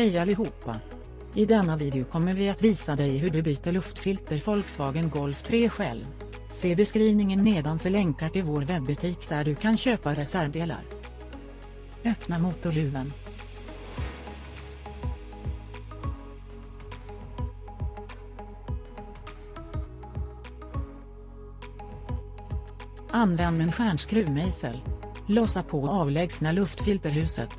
Hej allihopa! I denna video kommer vi att visa dig hur du byter luftfilter Volkswagen Golf 3 själv. Se beskrivningen nedan för länkar till vår webbutik där du kan köpa reservdelar. Öppna motorhuven. Använd en stjärnskruvmejsel. Lossa på och avlägsna luftfilterhuset.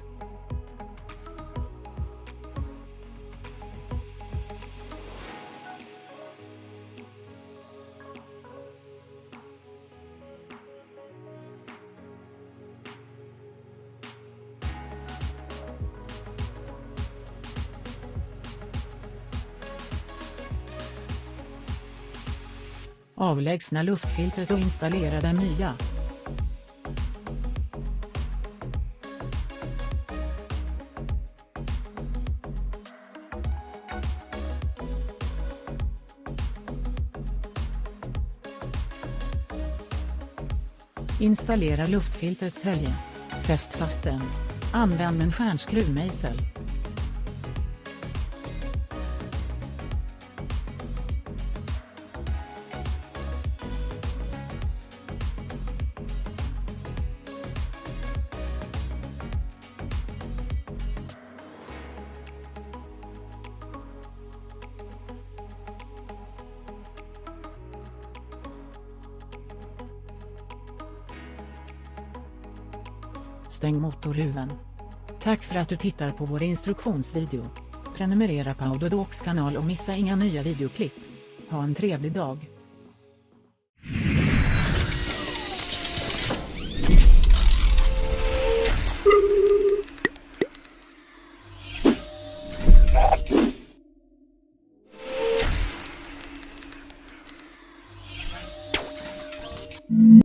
Avlägsna luftfiltret och installera det nya. Installera luftfiltrets hölje. Fäst fast den. Använd en stjärnskruvmejsel. Stäng motorhuven. Tack för att du tittar på vår instruktionsvideo. Prenumerera på Autodocs kanal och missa inga nya videoklipp. Ha en trevlig dag. Mm.